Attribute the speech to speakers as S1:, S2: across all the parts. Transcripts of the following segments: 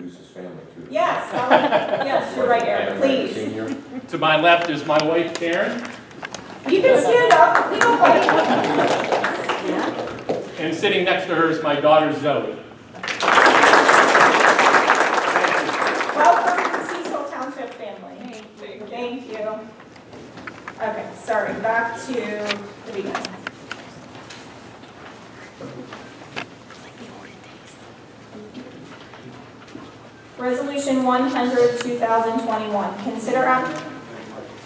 S1: introduce his family too.
S2: Yes, yes, you're right, Eric, please.
S1: Senior.
S3: To my left is my wife, Karen,
S2: You can stand up, we don't bite.
S3: and sitting next to her is my daughter, Zoe.
S2: Welcome to the Cecil Township family. Thank you. Okay, sorry, back to the beginning. Resolution 100, 2021. Consider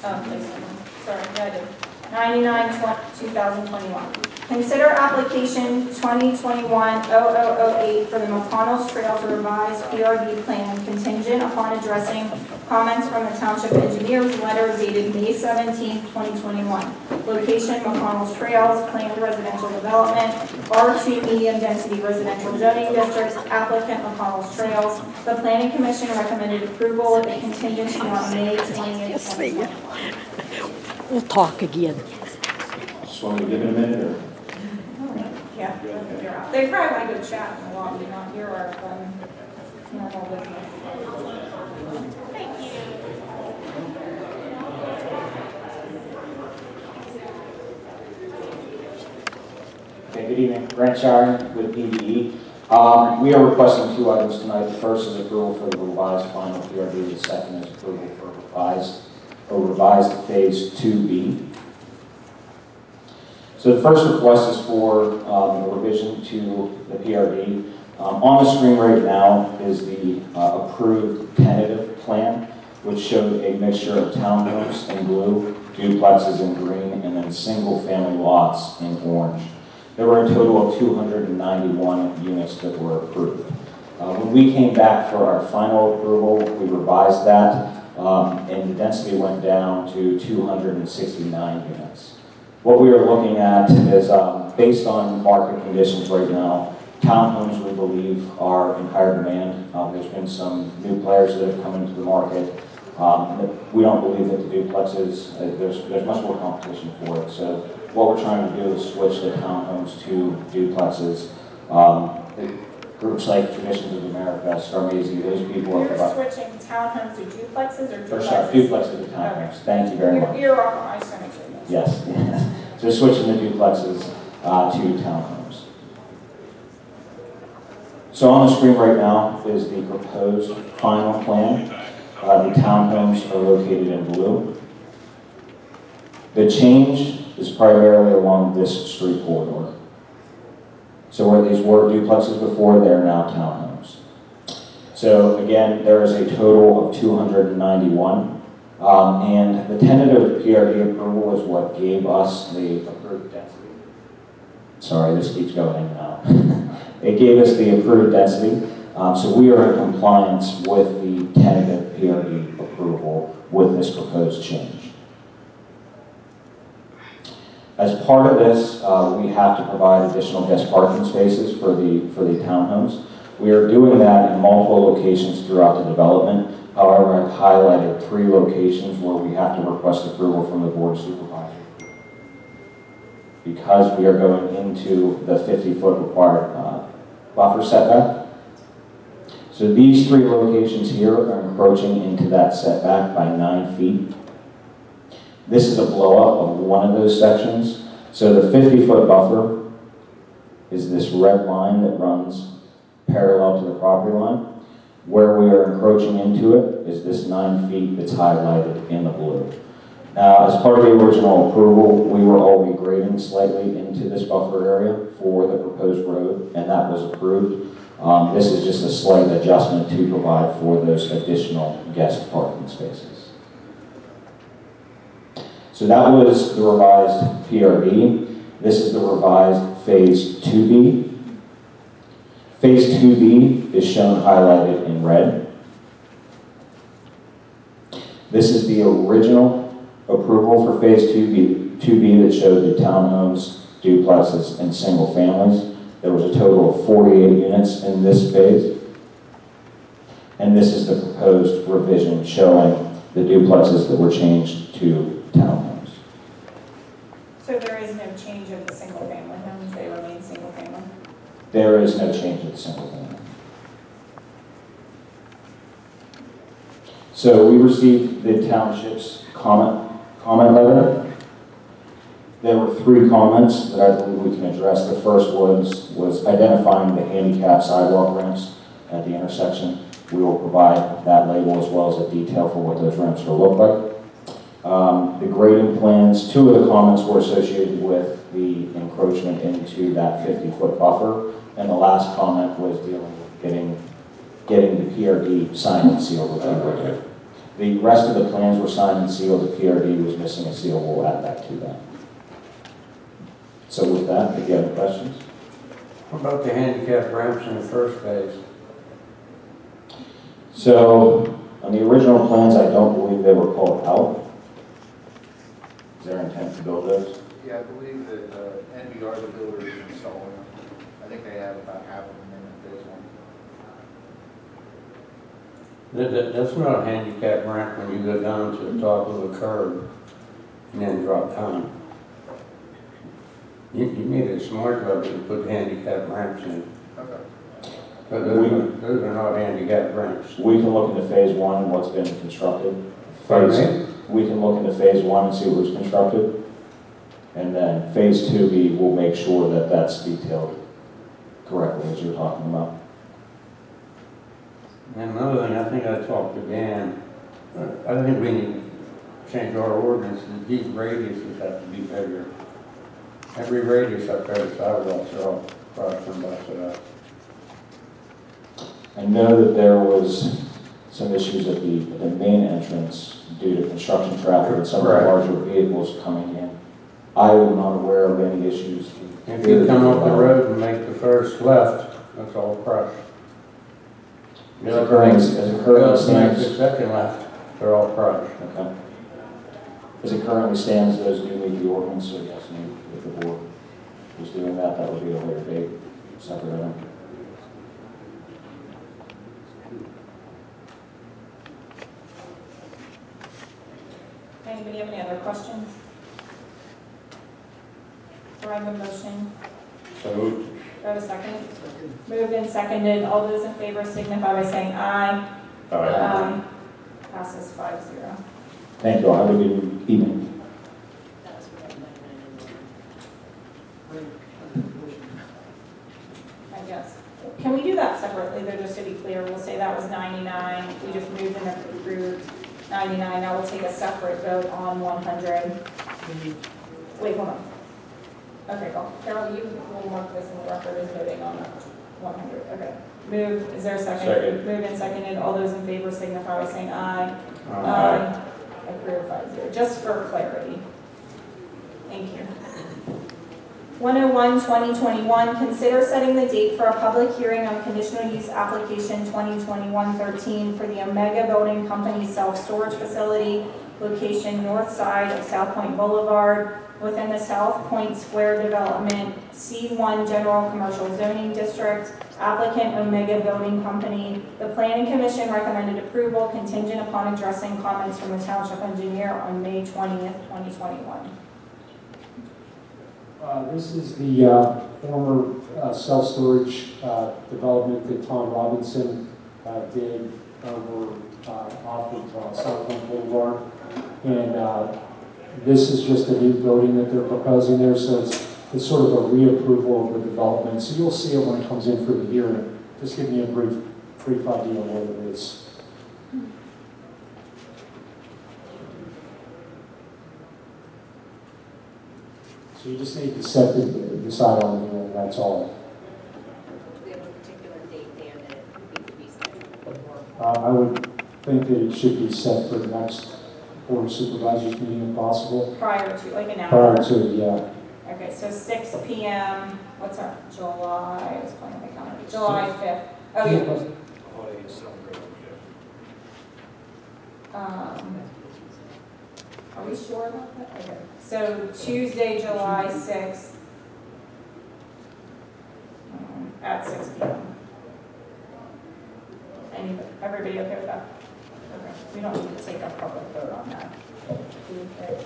S2: sorry, I did. 99, 2021. Consider application 2021-0008 for the McConnell Trails revised PRD plan contingent upon addressing comments from the Township Engineer's letter dated May 17, 2021. Location, McConnell's Trails, planned residential development, R2 medium density residential zoning district, applicant McConnell's Trails. The Planning Commission recommended approval of the contingency on May 20th, 2021.
S4: We'll talk again.
S1: Just want me to give it a minute or?
S2: Yeah, you're out. They probably want to go chat in the lobby, not hear our normal business. Thank you.
S5: Okay, good evening. Grant Shire with PDE. We are requesting two items tonight. The first is approval for the revised final PRD. The second is approval for revised phase 2B. So the first request is for a revision to the PRD. On the screen right now is the approved tentative plan, which showed a mixture of townhomes in blue, duplexes in green, and then single-family lots in orange. There were a total of 291 units that were approved. When we came back for our final approval, we revised that, and the density went down to 269 units. What we are looking at is, based on market conditions right now, townhomes we believe are in higher demand. There's been some new players that have come into the market. We don't believe that the duplexes, there's much more competition for it. So what we're trying to do is switch the townhomes to duplexes. Groups like Traditions of America, Starmazy, those people are
S2: You're switching townhomes to duplexes or duplexes?
S5: sorry, duplexes to townhomes.
S2: Okay.
S5: Thank you very much.
S2: You're welcome. I just want to make sure.
S5: Yes. So switching the duplexes to townhomes. So on the screen right now is the proposed final plan. The townhomes are located in blue. The change is primarily along this street corridor. So where these were duplexes before, they're now townhomes. So again, there is a total of 291. And the tentative PRD approval is what gave us the approved density. Sorry, this keeps going in and out. It gave us the approved density. So we are in compliance with the tentative PRD approval with this proposed change. As part of this, we have to provide additional guest parking spaces for the townhomes. We are doing that in multiple locations throughout the development. However, I've highlighted 3 locations where we have to request approval from the Board of Supervisors. Because we are going into the 50-foot required buffer setback. So these 3 locations here are encroaching into that setback by 9 feet. This is a blow-up of one of those sections. So the 50-foot buffer is this red line that runs parallel to the property line. Where we are encroaching into it is this 9 feet that's highlighted in the blue. Now, as part of the original approval, we were already grading slightly into this buffer area for the proposed road, and that was approved. This is just a slight adjustment to provide for those additional guest parking spaces. So that was the revised PRD. This is the revised Phase 2B. Phase 2B is shown highlighted in red. This is the original approval for Phase 2B that showed the townhomes, duplexes, and single families. There was a total of 48 units in this phase. And this is the proposed revision showing the duplexes that were changed to townhomes.
S2: So there is no change of the single-family homes, they remain single-family?
S5: There is no change in the single family. So we received the township's comment letter. There were 3 comments that I believe we can address. The first was identifying the handicap sidewalk ramps at the intersection. We will provide that label as well as a detail for what those ramps will look like. The grading plans, 2 of the comments were associated with the encroachment into that 50-foot buffer, and the last comment was dealing with getting the PRD signed and sealed, which we will do. The rest of the plans were signed and sealed. The PRD was missing a seal. We'll add that to that. So with that, if you have any questions?
S6: What about the handicap ramps in the first phase?
S5: So on the original plans, I don't believe they were pulled out. Is there intent to build those?
S7: Yeah, I believe that NBR, the builder, is installing them. I think they have about half of them in phase 1.
S6: That's not a handicap ramp when you go down to the top of the curb and then drop down. You need a smart level to put handicap ramps in.
S7: Okay.
S6: But those are not handicap ramps.
S5: We can look into phase 1 and what's been constructed.
S6: Pardon me?
S5: We can look into phase 1 and see what was constructed. And then phase 2, we will make sure that that's detailed correctly as you're talking about.
S6: And another thing, I think I talked to Dan, I think we need to change our ordinance. These radiuses have to be bigger. Every radius up there, the sidewalks are all crushed and busted up.
S5: I know that there was some issues at the main entrance due to construction traffic and some of the
S6: Right.
S5: larger vehicles coming in. I am not aware of any issues.
S6: If you come up the road and make the first left, that's all crushed.
S5: As it currently
S6: Make
S5: stands,
S6: the second left, they're all crushed.
S5: okay. As it currently stands, those do meet the ordinance, so yes, if the board was doing that, that would be a later date, separate item.
S2: Anybody have any other questions? Do I have a motion?
S1: So moved.
S2: Do I have a second? Moved and seconded. All those in favor signify by saying aye.
S1: Aye.
S2: Passes 5-0.
S5: Thank you all. Have a good evening.
S2: I guess. Can we do that separately, though, just to be clear? We'll say that was 99. We just moved and approved 99. Now we'll take a separate vote on 100. Wait, hold on. Okay, well, Carol, you will mark this in the record as voting on 100. Okay. Move. Is there a second?
S1: Second.
S2: Moved and seconded. All those in favor signify by saying aye.
S1: Aye.
S2: Approved 5-0. Just for clarity. Thank you. 101-2021, consider setting the date for a public hearing on conditional use application 2021-13 for the Omega Building Company self-storage facility, location north side of Southpointe Boulevard, within the Southpointe Square Development, C1 General Commercial Zoning District, applicant Omega Building Company. The Planning Commission recommended approval contingent upon addressing comments from the Township Engineer on May 20th, 2021.
S8: This is the former self-storage development that Tom Robinson did over off of Southpointe Boulevard. And this is just a new building that they're proposing there, so it's sort of a reapproval of the development. So you'll see it when it comes in for the hearing. Just giving you a brief idea of what it is. So you just need to set decide on the hearing, that's all.
S9: Do we have a particular date, Dan, that it needs to be scheduled for?
S8: I would think that it should be set for the next Board of Supervisors meeting if possible.
S2: Prior to, like an hour?
S8: Prior to, yeah.
S2: Okay, so 6 p.m., what's our, July, I was playing on my calendar, July 5th. Oh, yeah. Are we sure about that? Okay, so Tuesday, July 6th, at 6 p.m. Everybody okay with that? Okay, we don't need to take a public vote on that. Okay.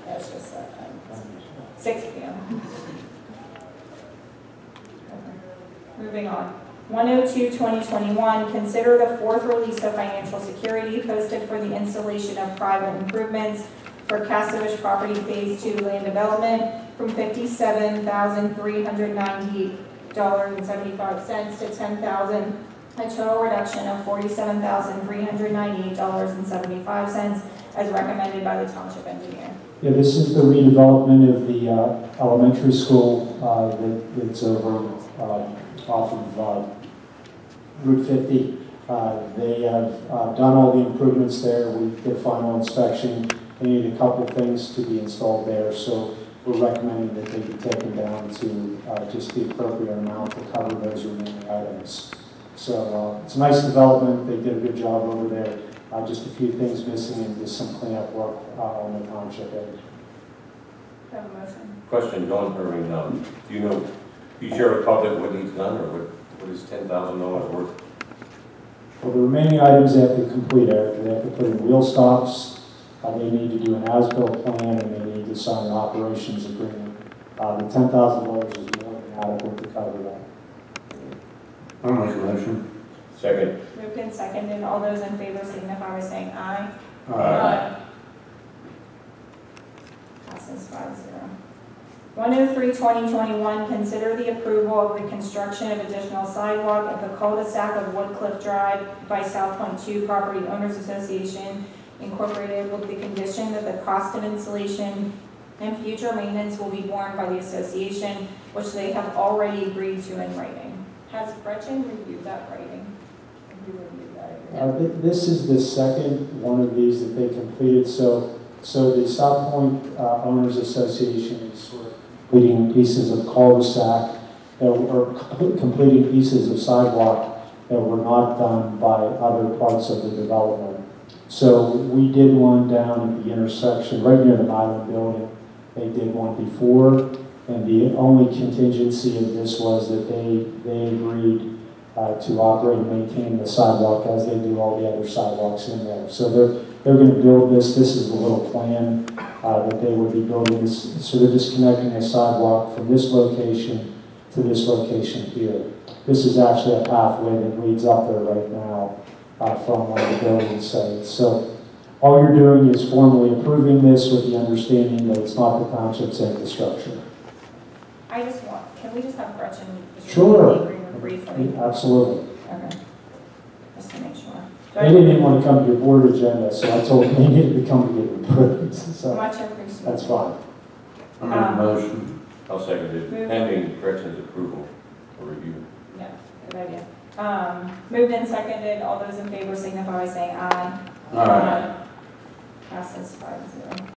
S2: That's just 6 p.m. Okay. Moving on. 102-2021, consider the fourth release of financial security posted for the installation of private improvements for Katsevich Property Phase 2 land development from $57,398.75 to $10,000, a total reduction of $47,398.75 as recommended by the township engineer.
S8: Yeah, this is the redevelopment of the elementary school that's over off of Route 50. They have done all the improvements there. We did final inspection. They need a couple things to be installed there, so we're recommending that they be taken down to just the appropriate amount to cover those remaining items. So it's a nice development. They did a good job over there. Just a few things missing and just some cleanup work on the township end.
S2: Have a motion.
S1: Question, John Irving, do you know, you share with public what he's done, or what is $10,000 worth?
S8: Well, the remaining items they have to complete, Eric. They have to put in wheel stops, they need to do an as-built plan, and they need to sign an operations agreement. The $10,000 is more than adequate to cover that.
S6: I'll make a motion.
S1: Second.
S2: Moved and seconded. All those in favor signify by saying aye.
S6: Aye.
S2: Passes 5-0. 103-2021, consider the approval of the construction of additional sidewalk at the Cul-De-Sac of Woodcliff Drive by Southpointe 2 Property Owners Association Incorporated, with the condition that the cost of installation and future maintenance will be borne by the association, which they have already agreed to in writing. Has Gretchen reviewed that writing? Have you reviewed that?
S8: This is the second one of these that they completed. So the Southpointe Owners Association is sort of completing pieces of cul-de-sac or completing pieces of sidewalk that were not done by other parts of the development. So we did one down at the intersection right near the Milan building. They did one before, and the only contingency of this was that they agreed to operate and maintain the sidewalk as they do all the other sidewalks in there. So they're going to build this. This is the little plan that they would be building this. So they're just connecting a sidewalk from this location to this location here. This is actually a pathway that leads up there right now from one of the building sites. So all you're doing is formally approving this with the understanding that it's not the township's infrastructure.
S2: I just want, can we just have Gretchen?
S8: Sure.
S2: The agreement briefly?
S8: Absolutely.
S2: Okay. Just to make sure.
S8: They didn't even want to come to your board agenda, so I told them they needed to come to get approved. So
S2: Much appreciated.
S8: that's fine.
S6: I'll make a motion.
S1: I'll second it, pending Gretchen's approval or review.
S2: Yeah, good idea. Moved and seconded. All those in favor signify by saying aye.
S6: Aye.
S2: Passes 5-0.